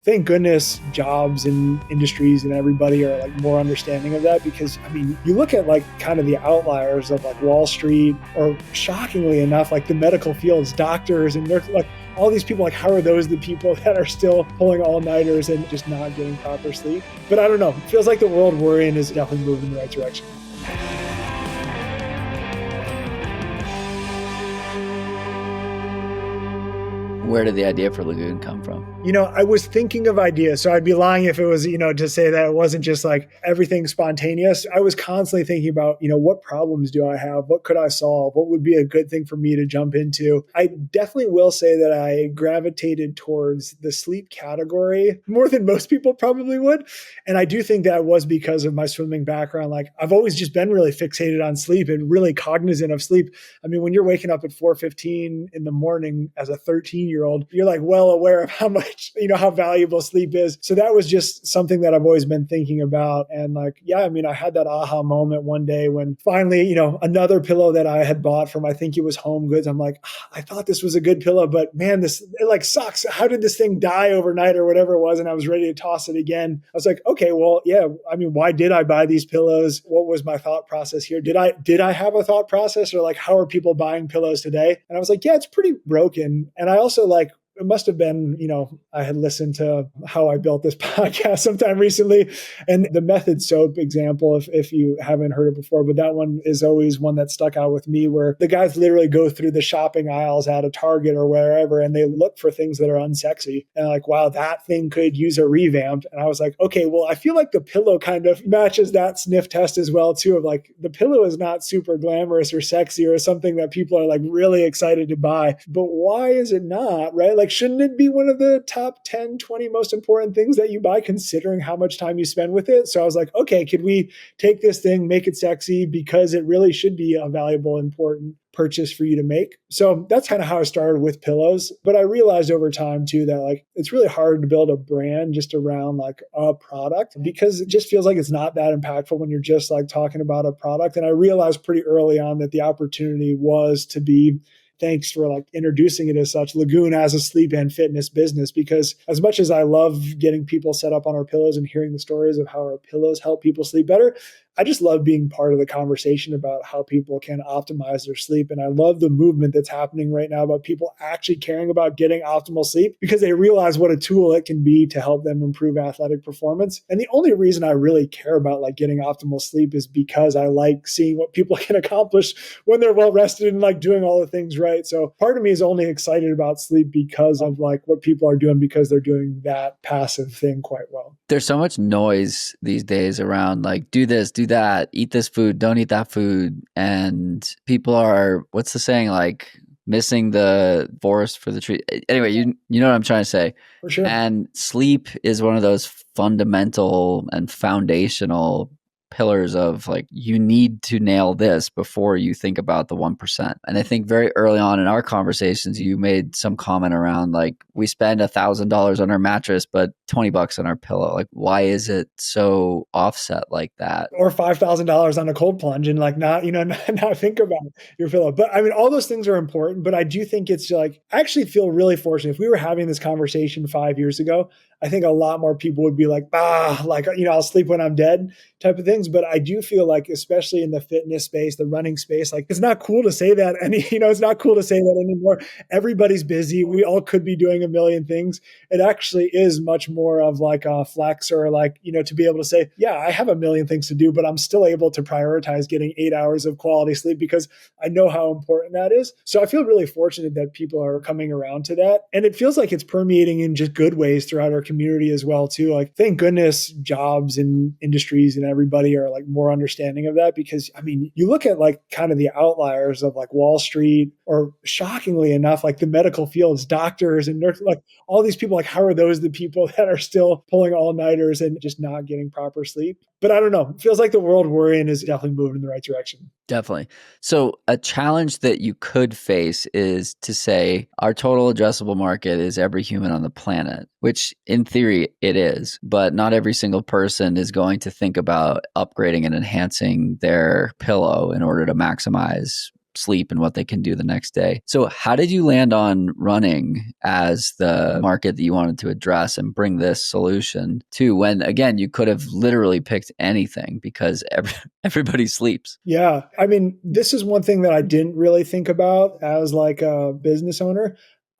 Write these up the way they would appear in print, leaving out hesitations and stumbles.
Thank goodness jobs and industries and everybody are like more understanding of that, because I mean, you look at like kind of the outliers of like Wall Street, or shockingly enough, like the medical fields, doctors and nurses, like all these people, like how are those the people that are still pulling all-nighters and just not getting proper sleep? But I don't know, it feels like the world we're in is definitely moving in the right direction. Where did the idea for Lagoon come from? I was thinking of ideas, so I'd be lying if it was, to say that it wasn't just like everything spontaneous. I was constantly thinking about, what problems do I have? What could I solve? What would be a good thing for me to jump into? I definitely will say that I gravitated towards the sleep category more than most people probably would. And I do think that was because of my swimming background. Like I've always just been really fixated on sleep and really cognizant of sleep. I mean, when you're waking up at 4:15 in the morning as a 13-year-old, you're like well aware of how much, how valuable sleep is. So that was just something that I've always been thinking about. And like, yeah, I mean, I had that aha moment one day when finally, another pillow that I had bought from, I think it was Home Goods. I'm like, I thought this was a good pillow, but man, it like sucks. How did this thing die overnight or whatever it was? And I was ready to toss it again. I was like, okay, well, yeah, I mean, why did I buy these pillows? What was my thought process here? Did I have a thought process, or like, how are people buying pillows today? And I was like, yeah, it's pretty broken. And I also like, it must have been, I had listened to How I Built This podcast sometime recently, and the Method Soap example, if you haven't heard it before, but that one is always one that stuck out with me, where the guys literally go through the shopping aisles at a Target or wherever, and they look for things that are unsexy. And like, wow, that thing could use a revamp. And I was like, okay, well, I feel like the pillow kind of matches that sniff test as well, too, of like, the pillow is not super glamorous or sexy or something that people are like really excited to buy. But why is it not, right? Like, shouldn't it be one of the top 10, 20 most important things that you buy, considering how much time you spend with it? So I was like, okay, could we take this thing, make it sexy, because it really should be a valuable, important purchase for you to make. So that's kind of how I started with pillows. But I realized over time too that like it's really hard to build a brand just around like a product, because it just feels like it's not that impactful when you're just like talking about a product. And I realized pretty early on that the opportunity was to be, thanks for like introducing it as such, Lagoon as a sleep and fitness business. Because as much as I love getting people set up on our pillows and hearing the stories of how our pillows help people sleep better, I just love being part of the conversation about how people can optimize their sleep. And I love the movement that's happening right now about people actually caring about getting optimal sleep, because they realize what a tool it can be to help them improve athletic performance. And the only reason I really care about like getting optimal sleep is because I like seeing what people can accomplish when they're well rested and like doing all the things right. So part of me is only excited about sleep because of like what people are doing, because they're doing that passive thing quite well. There's so much noise these days around like, do this, do that, eat this food, don't eat that food. And people are, what's the saying, like missing the forest for the tree. Anyway, you know what I'm trying to say. For sure. And sleep is one of those fundamental and foundational pillars of like, you need to nail this before you think about the 1%. And I think very early on in our conversations, you made some comment around like, we spend $1,000 on our mattress, but $20 on our pillow. Like, why is it so offset like that? Or $5,000 on a cold plunge and like not think about your pillow. But I mean, all those things are important, but I do think it's like, I actually feel really fortunate. If we were having this conversation 5 years ago, I think a lot more people would be like, I'll sleep when I'm dead type of things. But I do feel like, especially in the fitness space, the running space, like it's not cool to say that. It's not cool to say that anymore. Everybody's busy. We all could be doing a million things. It actually is much more of like a flex, or like, to be able to say, yeah, I have a million things to do, but I'm still able to prioritize getting 8 hours of quality sleep because I know how important that is. So I feel really fortunate that people are coming around to that. And it feels like it's permeating in just good ways throughout our community as well too. Like, thank goodness jobs and industries and everybody are like more understanding of that, because I mean, you look at like kind of the outliers of like Wall Street, or shockingly enough, like the medical fields, doctors and nurses, like all these people, like how are those the people that are still pulling all-nighters and just not getting proper sleep? But I don't know. It feels like the world we're in is definitely moving in the right direction. Definitely. So a challenge that you could face is to say our total addressable market is every human on the planet, which in theory it is, but not every single person is going to think about upgrading and enhancing their pillow in order to maximize sleep and what they can do the next day. So how did you land on running as the market that you wanted to address and bring this solution to, when, again, you could have literally picked anything because everybody sleeps? Yeah. I mean, this is one thing that I didn't really think about as like a business owner.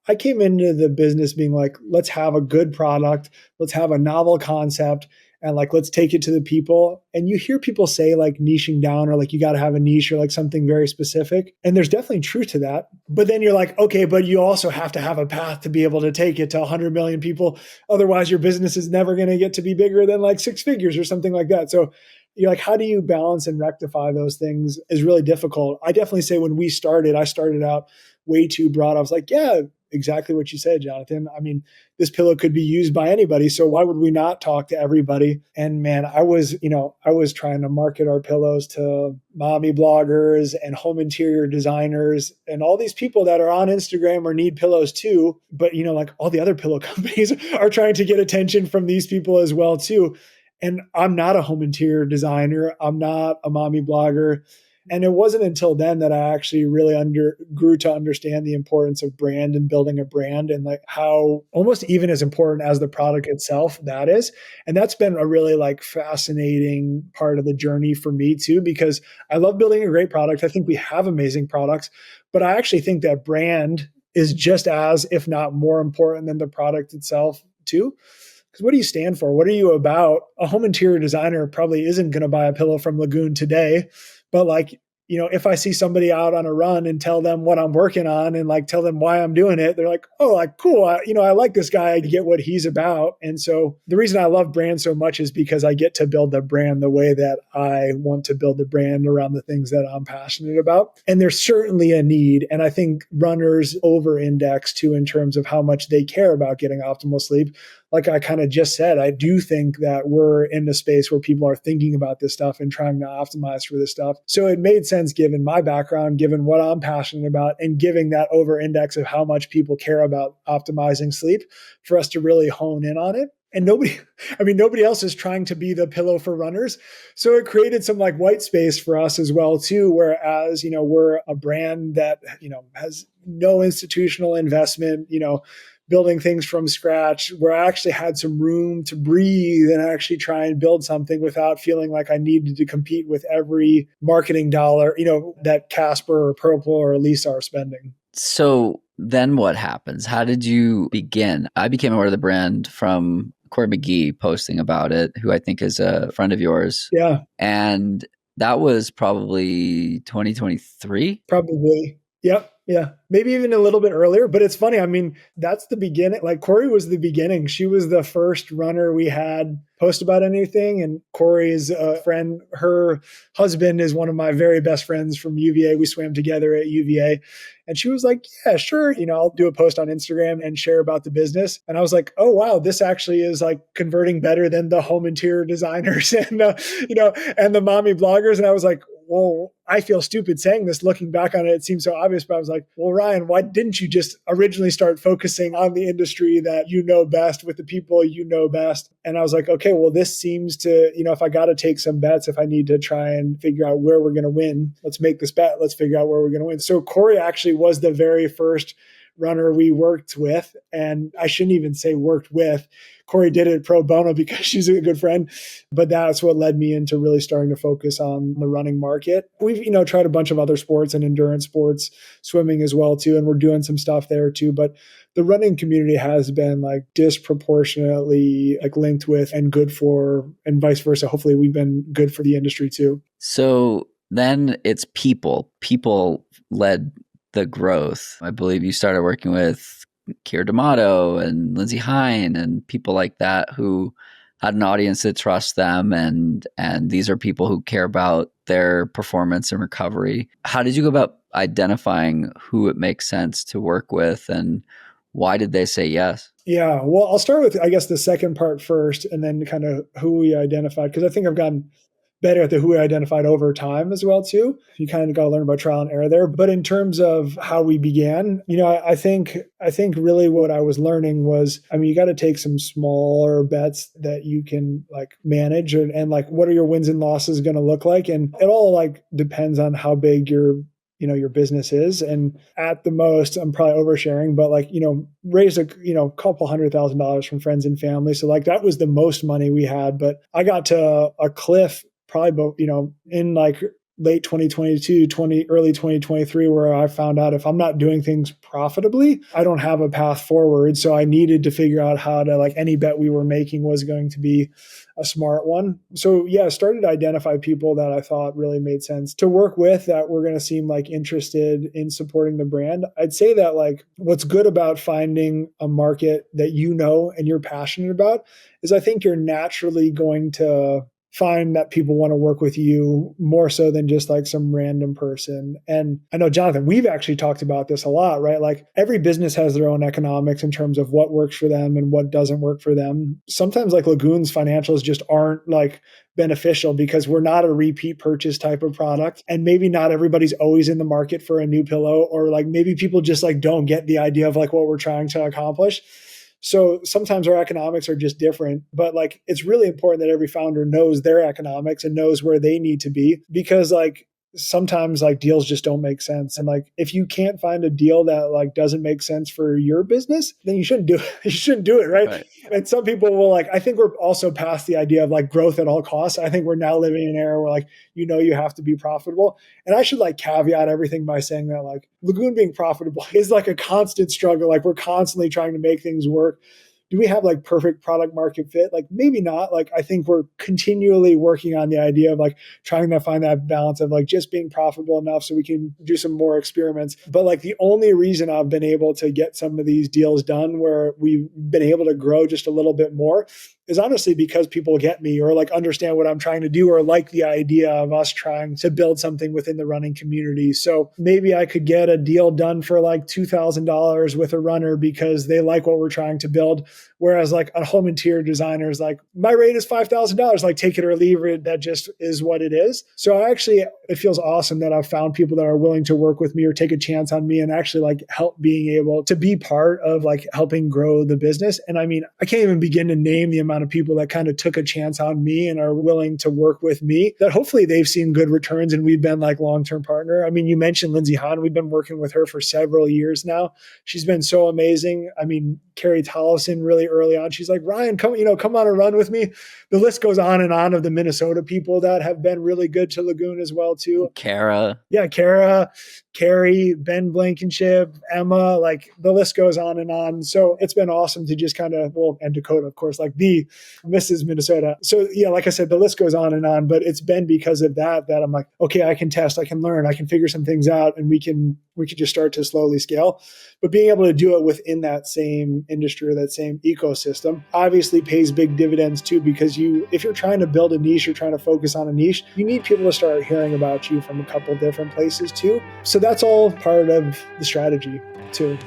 I came into the business being like, let's have a good product, let's have a novel concept, and like, let's take it to the people. And you hear people say like niching down, or like you got to have a niche or like something very specific. And there's definitely truth to that. But then you're like, okay, but you also have to have a path to be able to take it to 100 million people. Otherwise, your business is never going to get to be bigger than like six figures or something like that. So you're like, how do you balance and rectify those things is really difficult. I definitely say when we started, I started out way too broad. I was like, yeah, exactly what you said, Jonathan. I mean, this pillow could be used by anybody. So why would we not talk to everybody? And man, I was trying to market our pillows to mommy bloggers and home interior designers and all these people that are on Instagram or need pillows too. But, like all the other pillow companies are trying to get attention from these people as well too. And I'm not a home interior designer. I'm not a mommy blogger. And it wasn't until then that I actually really grew to understand the importance of brand and building a brand, and like how almost even as important as the product itself that is. And that's been a really like fascinating part of the journey for me too, because I love building a great product. I think we have amazing products, but I actually think that brand is just as, if not more important than the product itself too. Because what do you stand for? What are you about? A home interior designer probably isn't going to buy a pillow from Lagoon today, but like, if I see somebody out on a run and tell them what I'm working on and like tell them why I'm doing it, they're like, oh, like cool. I like this guy. I get what he's about. And so the reason I love brand so much is because I get to build the brand the way that I want to build the brand around the things that I'm passionate about. And there's certainly a need. And I think runners over-index too in terms of how much they care about getting optimal sleep. Like I kind of just said, I do think that we're in a space where people are thinking about this stuff and trying to optimize for this stuff. So it made sense given my background, given what I'm passionate about, and giving that over index of how much people care about optimizing sleep for us to really hone in on it. And nobody else is trying to be the pillow for runners. So it created some like white space for us as well too. Whereas, we're a brand that, has no institutional investment, building things from scratch, where I actually had some room to breathe and actually try and build something without feeling like I needed to compete with every marketing dollar, that Casper or Purple or Lisa are spending. So then what happens? How did you begin? I became aware of the brand from Corey McGee posting about it, who I think is a friend of yours. Yeah. And that was probably 2023. Probably. Yep. Yeah. Maybe even a little bit earlier, but it's funny. I mean, that's the beginning. Like Corey was the beginning. She was the first runner we had post about anything. And Corey's a friend. Her husband is one of my very best friends from UVA. We swam together at UVA. And she was like, yeah, sure. I'll do a post on Instagram and share about the business. And I was like, oh, wow, this actually is like converting better than the home interior designers and, and the mommy bloggers. And I was like, well, I feel stupid saying this. Looking back on it, it seems so obvious, but I was like, well, Ryan, why didn't you just originally start focusing on the industry that you know best with the people you know best? And I was like, okay, well, this seems to, if I got to take some bets, if I need to try and figure out where we're going to win, let's make this bet. Let's figure out where we're going to win. So Corey actually was the very first runner we worked with. And I shouldn't even say worked with. Corey did it pro bono because she's a good friend. But that's what led me into really starting to focus on the running market. We've, tried a bunch of other sports and endurance sports, swimming as well too. And we're doing some stuff there too. But the running community has been like disproportionately like linked with and good for, and vice versa. Hopefully we've been good for the industry too. So then it's people led the growth. I believe you started working with Keir D'Amato and Lindsey Hein and people like that who had an audience that trusts them, and these are people who care about their performance and recovery. How did you go about identifying who it makes sense to work with, and why did they say yes? Yeah, well, I'll start with, I guess, the second part first, and then kind of who we identified, because I think I've gotten better at the who we identified over time as well too. You kind of got to learn about trial and error there. But in terms of how we began, I think really what I was learning was, you got to take some smaller bets that you can like manage, and like what are your wins and losses going to look like, and it all like depends on how big your your business is. And at the most, I'm probably oversharing, but like, raised a, couple $100,000 from friends and family. So like that was the most money we had, but I got to a cliff probably, in like late 2022, early 2023, where I found out if I'm not doing things profitably, I don't have a path forward. So I needed to figure out how to, like, any bet we were making was going to be a smart one. So yeah, I started to identify people that I thought really made sense to work with, that were going to seem like interested in supporting the brand. I'd say that like what's good about finding a market that and you're passionate about is I think you're naturally going to find that people want to work with you more so than just like some random person. And I know, Jonathan, we've actually talked about this a lot, right? Like every business has their own economics in terms of what works for them and what doesn't work for them. Sometimes like Lagoon's financials just aren't like beneficial because we're not a repeat purchase type of product. And maybe not everybody's always in the market for a new pillow, or like maybe people just like don't get the idea of like what we're trying to accomplish. So sometimes our economics are just different, but like it's really important that every founder knows their economics and knows where they need to be, because like sometimes like deals just don't make sense. And like if you can't find a deal that like doesn't make sense for your business, then you shouldn't do it. You shouldn't do it, right? And some people will like, I think we're also past the idea of like growth at all costs. I think we're now living in an era where like, you have to be profitable. And I should like caveat everything by saying that like Lagoon being profitable is like a constant struggle. Like we're constantly trying to make things work. Do we have like perfect product market fit? Like maybe not. Like I think we're continually working on the idea of like trying to find that balance of like just being profitable enough so we can do some more experiments. But like the only reason I've been able to get some of these deals done where we've been able to grow just a little bit more is honestly because people get me or like understand what I'm trying to do or like the idea of us trying to build something within the running community. So maybe I could get a deal done for like $2,000 with a runner because they like what we're trying to build. Whereas like a home interior designer is like, my rate is $5,000, like take it or leave it. That just is what it is. So it feels awesome that I've found people that are willing to work with me or take a chance on me and actually like help being able to be part of like helping grow the business. And I mean, I can't even begin to name the amount of people that kind of took a chance on me and are willing to work with me, that hopefully they've seen good returns and we've been like long-term partner. I mean, you mentioned Lindsay Hahn. We've been working with her for several years now. She's been so amazing. I mean, Carrie Tollison really early on, she's like, Ryan, come on and run with me. The list goes on of the Minnesota people that have been really good to Lagoon as well too. Kara, Carrie, Ben Blankenship, Emma, like the list goes on and on. So it's been awesome to just kind of, and Dakota, of course, like the Mrs. Minnesota. So yeah, like I said, the list goes on, but it's been because of that I'm like, okay, I can test, I can learn, I can figure some things out, and we can just start to slowly scale. But being able to do it within that same industry or that same ecosystem obviously pays big dividends too, because if you're trying to build a niche or trying to focus on a niche, you need people to start hearing about you from a couple different places too. So that's all part of the strategy too.